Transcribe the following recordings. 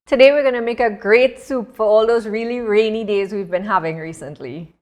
Today we're going to make a great soup for all those really rainy days we've been having recently.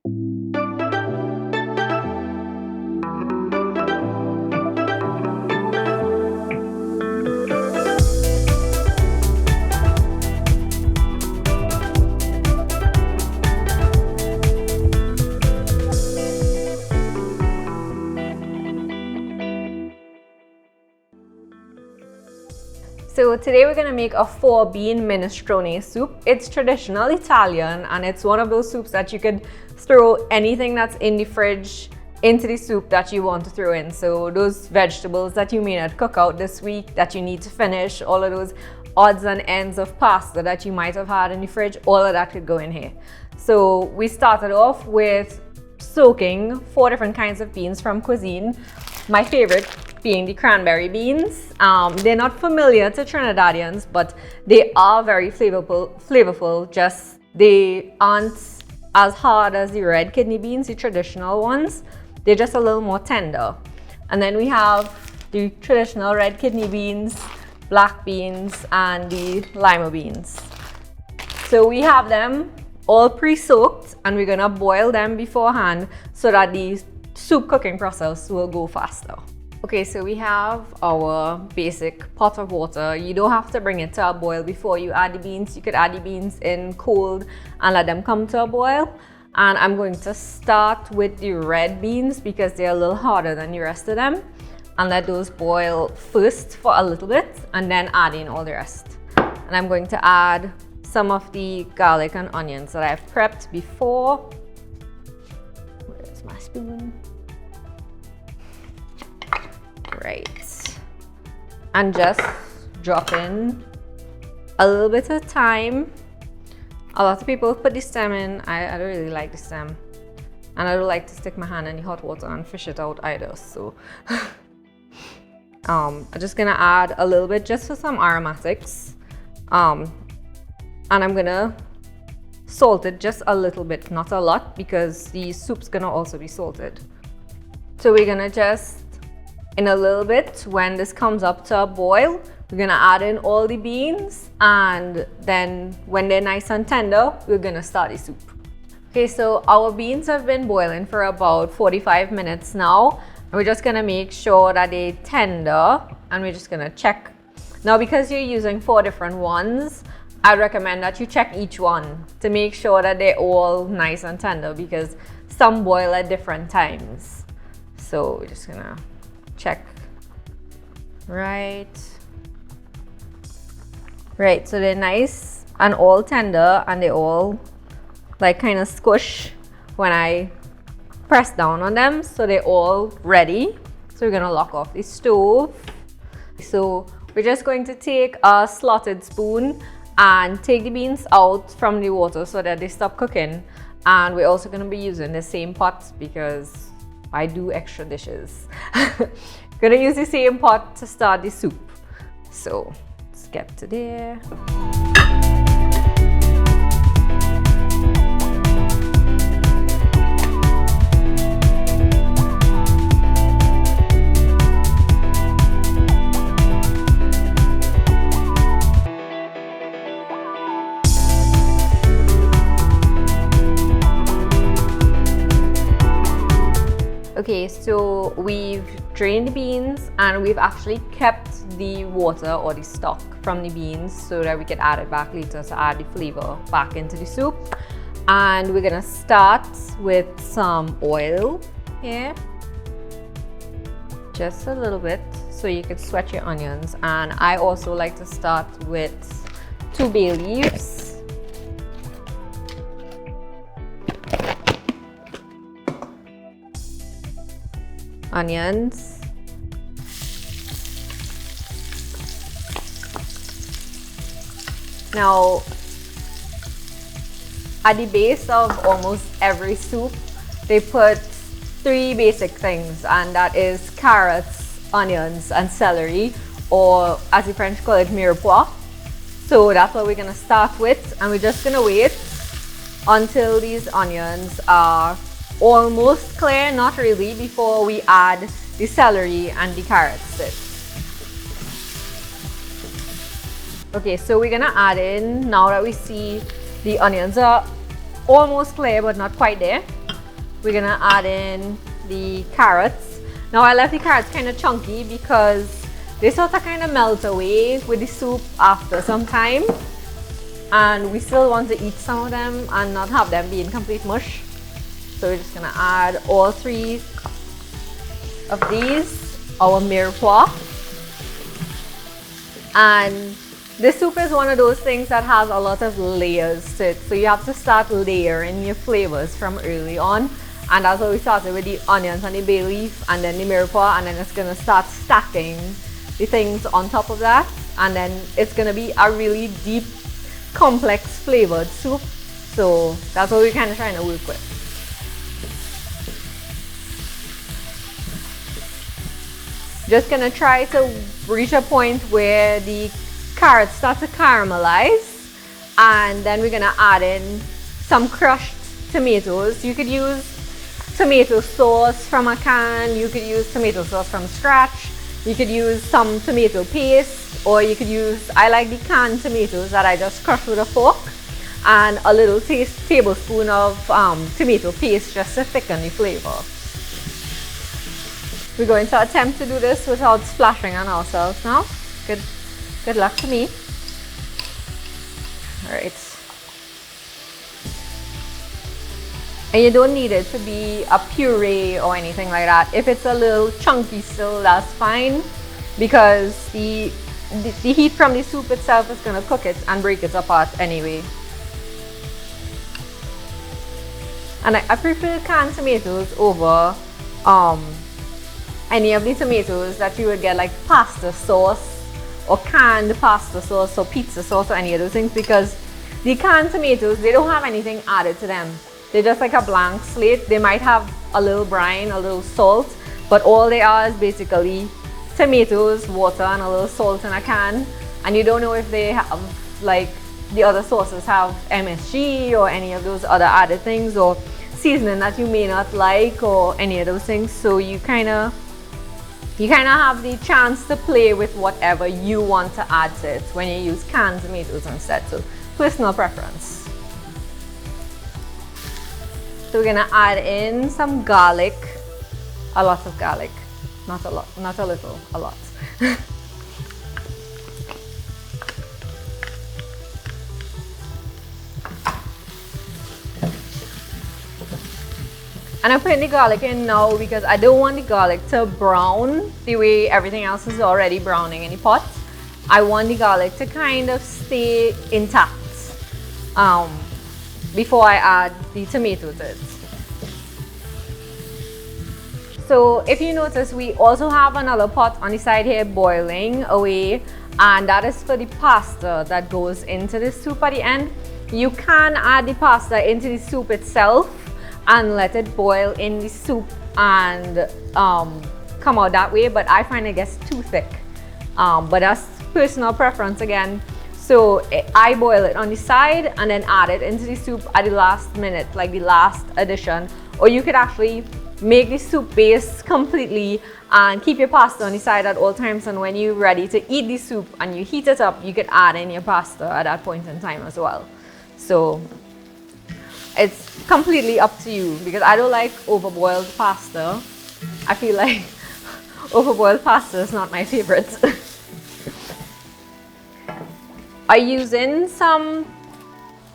So today we're going to make a 4-bean minestrone soup. It's traditional Italian and it's one of those soups that you could throw anything that's in the fridge into the soup that you want to throw in. So those vegetables that you may not cook out this week that you need to finish, all of those odds and ends of pasta that you might have had in the fridge, all of that could go in here. So we started off with soaking 4 different kinds of beans from Cuisine. My favorite being the cranberry beans. They're not familiar to Trinidadians, but they are very flavorful. Just they aren't as hard as the red kidney beans, the traditional ones. They're just a little more tender. And then we have the traditional red kidney beans, black beans, and the lima beans. So we have them all pre-soaked and we're gonna boil them beforehand so that the soup cooking process will go faster. Okay, so we have our basic pot of water. You don't have to bring it to a boil before you add the beans. You could add the beans in cold and let them come to a boil. And I'm going to start with the red beans because they're a little harder than the rest of them. And let those boil first for a little bit and then add in all the rest. And I'm going to add some of the garlic and onions that I've prepped before. Where's my spoon? Right, and just drop in a little bit of thyme. A lot of people put the stem in. I don't really like the stem, and I don't like to stick my hand in the hot water and fish it out either. So I'm just gonna add a little bit just for some aromatics, and I'm gonna salt it just a little bit, not a lot, because the soup's gonna also be salted. So we're gonna just, in a little bit, when this comes up to a boil, we're gonna add in all the beans, and then when they're nice and tender, we're gonna start the soup. Okay, so our beans have been boiling for about 45 minutes now. And we're just gonna make sure that they're tender, and we're just gonna check. Now, because you're using 4 different ones, I'd recommend that you check each one to make sure that they're all nice and tender, because some boil at different times. So we're just gonna check. Right, so they're nice and all tender, and they all like kind of squish when I press down on them, so they're all ready. So we're gonna lock off the stove. So we're just going to take a slotted spoon and take the beans out from the water so that they stop cooking. And we're also gonna be using the same pot because I do extra dishes. Gonna use the same pot to start the soup. So let's get to there. Okay, so we've drained the beans and we've actually kept the water or the stock from the beans so that we can add it back later to add the flavor back into the soup. And we're gonna start with some oil here, just a little bit so you can sweat your onions. And I also like to start with 2 bay leaves. Onions, now at the base of almost every soup they put 3 basic things, and that is carrots, onions, and celery, or as the French call it, mirepoix. So that's what we're gonna start with, and we're just gonna wait until these onions are almost clear, not really, before we add the celery and the carrots in. Okay, so we're gonna add in, now that we see the onions are almost clear but not quite there, we're gonna add in the carrots. Now I left the carrots kind of chunky because they sort of kind of melt away with the soup after some time, and we still want to eat some of them and not have them be in complete mush. So we're just gonna add all 3 of these, our mirepoix. And this soup is one of those things that has a lot of layers to it, so you have to start layering your flavors from early on, and that's why we started with the onions and the bay leaf and then the mirepoix, and then it's gonna start stacking the things on top of that, and then it's gonna be a really deep, complex flavored soup. So that's what we're kind of trying to work with. Just gonna try to reach a point where the carrots start to caramelize, and then we're gonna add in some crushed tomatoes. You could use tomato sauce from a can, you could use tomato sauce from scratch, you could use some tomato paste, or you could use, I like the canned tomatoes that I just crush with a fork, and a little tablespoon of tomato paste just to thicken the flavor. We're going to attempt to do this without splashing on ourselves now. Good luck to me. All right. And you don't need it to be a puree or anything like that. If it's a little chunky still, that's fine, because the heat from the soup itself is going to cook it and break it apart anyway. And I prefer canned tomatoes over any of the tomatoes that you would get like pasta sauce or canned pasta sauce or pizza sauce or any of those things, because the canned tomatoes, they don't have anything added to them. They're just like a blank slate. They might have a little brine, a little salt, but all they are is basically tomatoes, water, and a little salt in a can. And you don't know if they have, like the other sauces have MSG or any of those other added things, or seasoning that you may not like, or any of those things. So you kind of have the chance to play with whatever you want to add to it when you use canned tomatoes instead. So personal preference. So we're gonna add in some garlic, a lot of garlic, not a lot, not a little, a lot. And I'm putting the garlic in now because I don't want the garlic to brown the way everything else is already browning in the pot. I want the garlic to kind of stay intact before I add the tomato to it. So if you notice, we also have another pot on the side here boiling away, and that is for the pasta that goes into the soup at the end. You can add the pasta into the soup itself and let it boil in the soup and come out that way, but I find it gets too thick. But that's personal preference again. So I boil it on the side and then add it into the soup at the last minute, like the last addition. Or you could actually make the soup base completely and keep your pasta on the side at all times, and when you're ready to eat the soup and you heat it up, you could add in your pasta at that point in time as well. So it's completely up to you, because I don't like overboiled pasta. I feel like overboiled pasta is not my favorite. I'm using some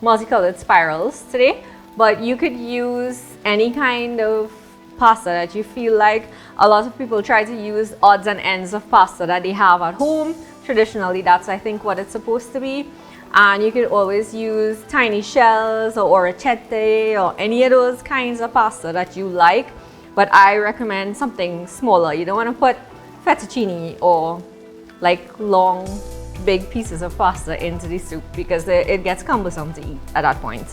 multicolored spirals today, but you could use any kind of pasta that you feel like. A lot of people try to use odds and ends of pasta that they have at home. Traditionally, that's I think what it's supposed to be. And you could always use tiny shells or orecchiette or any of those kinds of pasta that you like. But I recommend something smaller. You don't want to put fettuccine or like long, big pieces of pasta into the soup, because it gets cumbersome to eat at that point.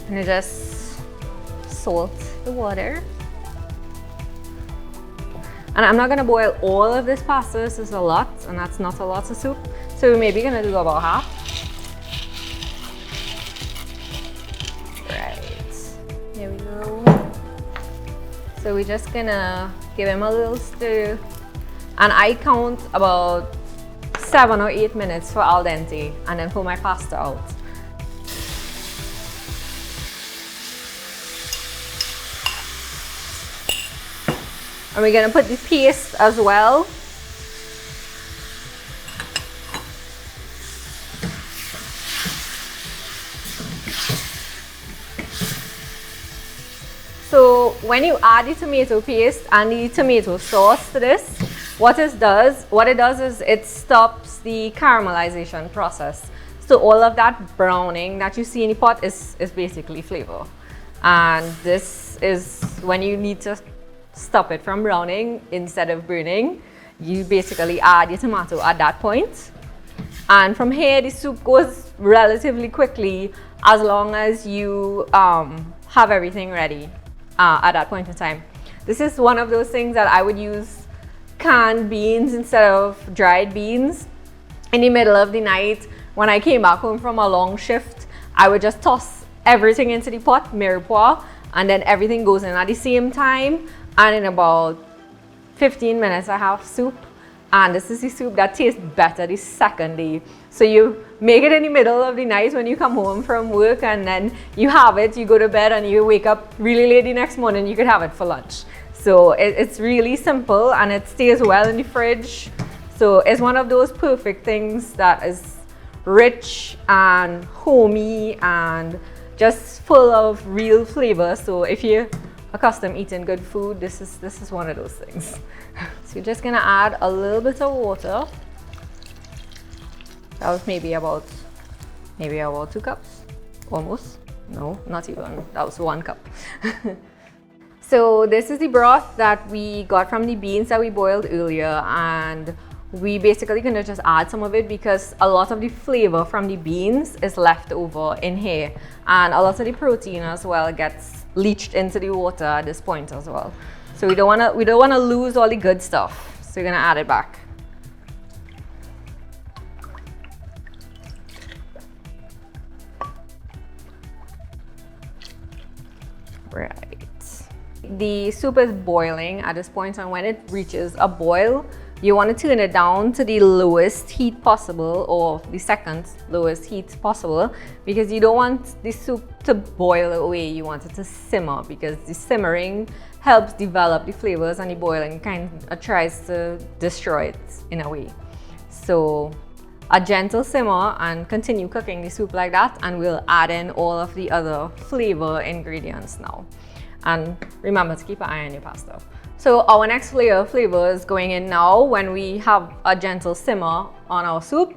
And you just salt the water. And I'm not going to boil all of this pasta. This is a lot, and that's not a lot of soup. So we're maybe going to do about half. Right. Here we go. So we're just going to give him a little stir. And I count about 7 or 8 minutes for al dente and then pull my pasta out. And we're gonna put the paste as well. So when you add the tomato paste and the tomato sauce to this, what it does is it stops the caramelization process. So all of that browning that you see in the pot is basically flavor. And this is when you need to stop it from browning instead of burning. You basically add your tomato at that point. And from here, the soup goes relatively quickly as long as you have everything ready at that point in time. This is one of those things that I would use canned beans instead of dried beans. In the middle of the night, when I came back home from a long shift, I would just toss everything into the pot, mirepoix, and then everything goes in at the same time. And in about 15 minutes, I have soup. And this is the soup that tastes better the second day. So you make it in the middle of the night when you come home from work, and then you have it, you go to bed, and you wake up really late the next morning, you could have it for lunch. So it's really simple, and it stays well in the fridge. So it's one of those perfect things that is rich and homey and just full of real flavor. So if you're accustomed eating good food, this is one of those things. So you're just gonna add a little bit of water. That was maybe about 2 cups, almost. No, not even. That was 1 cup. So this is the broth that we got from the beans that we boiled earlier, and we basically gonna just add some of it because a lot of the flavor from the beans is left over in here, and a lot of the protein as well gets leached into the water at this point as well. So we don't wanna lose all the good stuff. So you're gonna add it back. Right. The soup is boiling at this point, and when it reaches a boil, you want to turn it down to the lowest heat possible, or the second lowest heat possible, because you don't want the soup to boil away. You want it to simmer, because the simmering helps develop the flavors, and the boiling kind of tries to destroy it in a way. So a gentle simmer, and continue cooking the soup like that, and we'll add in all of the other flavor ingredients now. And remember to keep an eye on your pasta. So our next layer of flavor is going in now when we have a gentle simmer on our soup.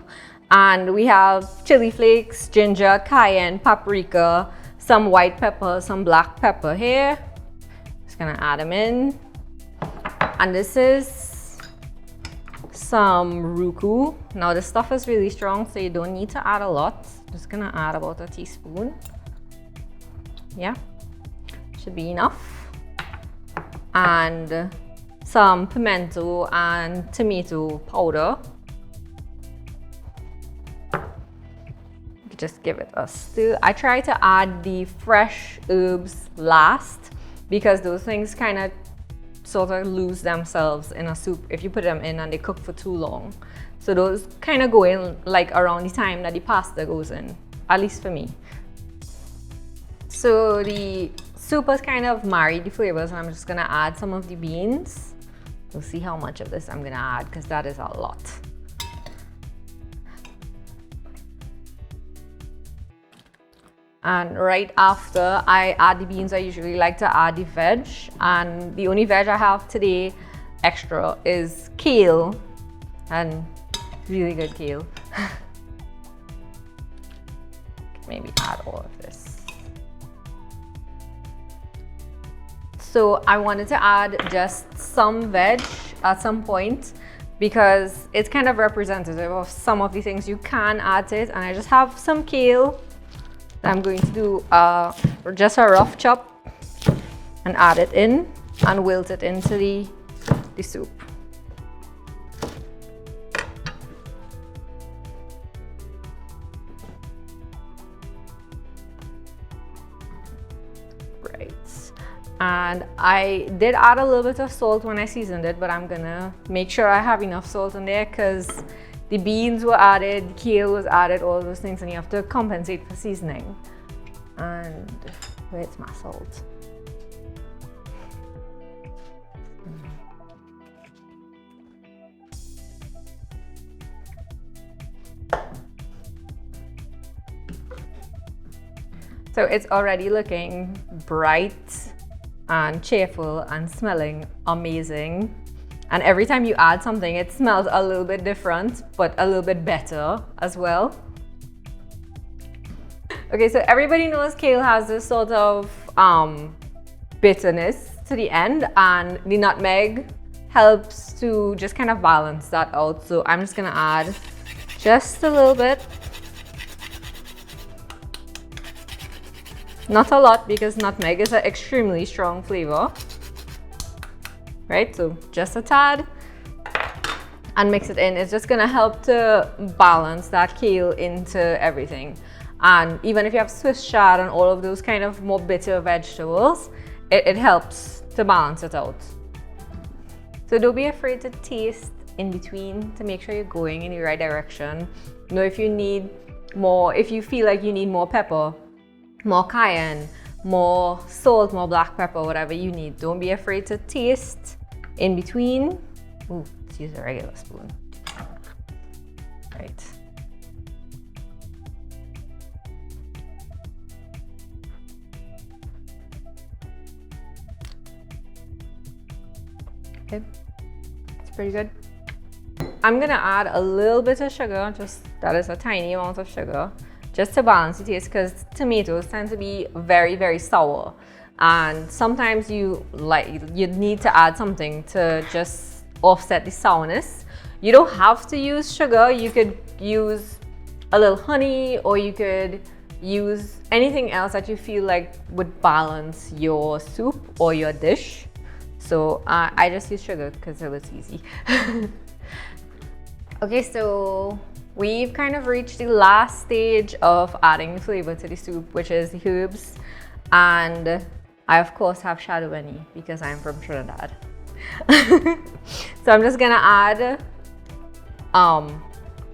And we have chili flakes, ginger, cayenne, paprika, some white pepper, some black pepper here. Just gonna add them in. And this is some ruku. Now this stuff is really strong, so you don't need to add a lot. Just gonna add about a teaspoon. Yeah, should be enough. And some pimento and tomato powder. Just give it a stir. I try to add the fresh herbs last because those things kind of sort of lose themselves in a soup if you put them in and they cook for too long. So those kind of go in like around the time that the pasta goes in, at least for me. So the soup has kind of married the flavors, and I'm just gonna add some of the beans. We'll see how much of this I'm gonna add, because that is a lot. And right after I add the beans, I usually like to add the veg, and the only veg I have today extra is kale, and really good kale. Maybe add all of this. So I wanted to add just some veg at some point because it's kind of representative of some of the things you can add to it. And I just have some kale that I'm going to do just a rough chop and add it in and wilt it into the soup. And I did add a little bit of salt when I seasoned it, but I'm gonna make sure I have enough salt in there because the beans were added, the kale was added, all those things, and you have to compensate for seasoning. And where's my salt? So it's already looking bright and cheerful and smelling amazing. And every time you add something, it smells a little bit different, but a little bit better as well. Okay, so everybody knows kale has this sort of bitterness to the end, and the nutmeg helps to just kind of balance that out. So I'm just gonna add just a little bit. Not a lot, because nutmeg is an extremely strong flavor, right? So just a tad and mix it in. It's just gonna help to balance that kale into everything. And even if you have Swiss chard and all of those kind of more bitter vegetables, it helps to balance it out. So don't be afraid to taste in between to make sure you're going in the right direction. You know, if you need more, if you feel like you need more pepper, more cayenne, more salt, more black pepper, whatever you need. Don't be afraid to taste in between. Ooh, let's use a regular spoon. Right. Okay, it's pretty good. I'm gonna add a little bit of sugar, just that is a tiny amount of sugar, just to balance the taste, because tomatoes tend to be very, very sour. And sometimes you need to add something to just offset the sourness. You don't have to use sugar. You could use a little honey, or you could use anything else that you feel like would balance your soup or your dish. So I just use sugar because it was easy. Okay, so we've kind of reached the last stage of adding flavor to the soup, which is the herbs. And I of course have chardonnay because I'm from Trinidad. So I'm just gonna add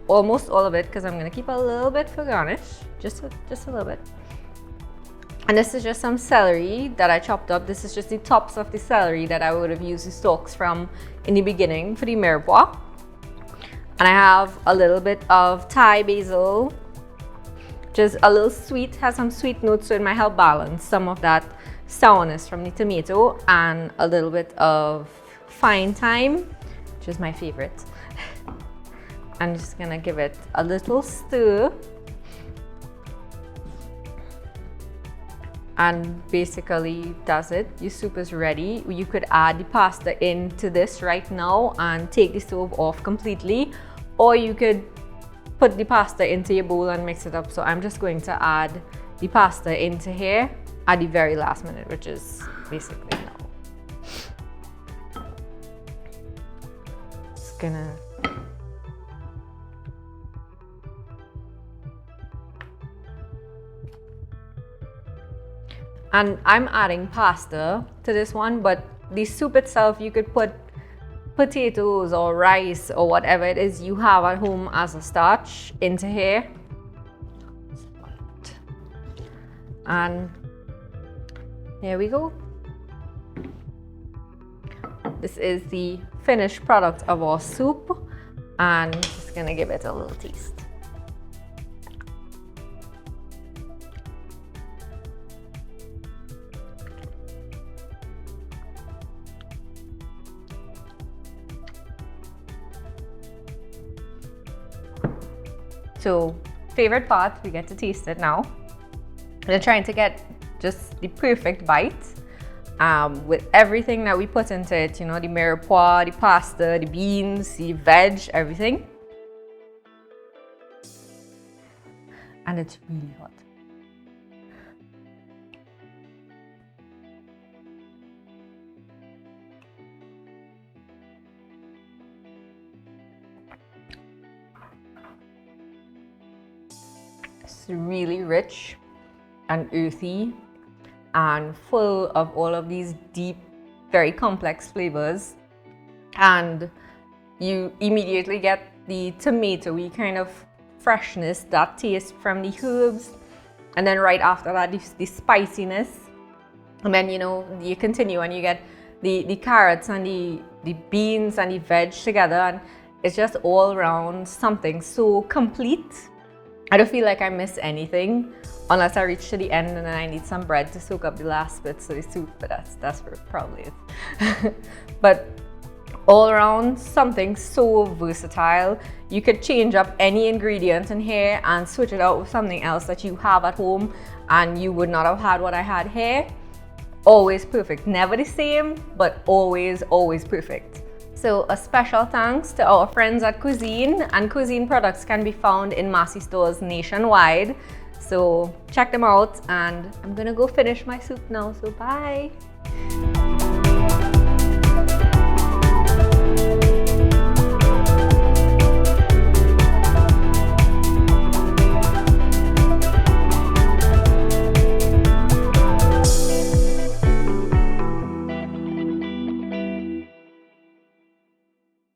almost all of it, because I'm gonna keep a little bit for garnish, just a little bit. And this is just some celery that I chopped up. This is just the tops of the celery that I would have used the stalks from in the beginning for the mirepoix. And I have a little bit of Thai basil, just a little sweet, has some sweet notes, so it might help balance some of that sourness from the tomato, and a little bit of fine thyme, which is my favorite. I'm just gonna give it a little stir. And basically that's it. Your soup is ready. You could add the pasta into this right now and take the stove off completely, or you could put the pasta into your bowl and mix it up. So I'm just going to add the pasta into here at the very last minute, which is basically now. Just gonna and I'm adding pasta to this one, but the soup itself, you could put potatoes or rice or whatever it is you have at home as a starch into here. And here we go. This is the finished product of our soup, and I'm just gonna give it a little taste. So, favorite part, we get to taste it now. We're trying to get just the perfect bite with everything that we put into it, you know, the mirepoix, the pasta, the beans, the veg, everything. And it's really hot. It's really rich and earthy and full of all of these deep, very complex flavors. And you immediately get the tomatoey kind of freshness, that taste from the herbs. And then right after that, the spiciness. And then, you know, you continue and you get the carrots and the beans and the veg together. And it's just all around something so complete. I don't feel like I miss anything unless I reach to the end and then I need some bread to soak up the last bits of the soup, but that's probably it. But all around, something so versatile. You could change up any ingredient in here and switch it out with something else that you have at home and you would not have had what I had here. Always perfect. Never the same, but always perfect. So a special thanks to our friends at Cuisine, and Cuisine products can be found in Massey stores nationwide. So check them out, and I'm gonna go finish my soup now, so bye.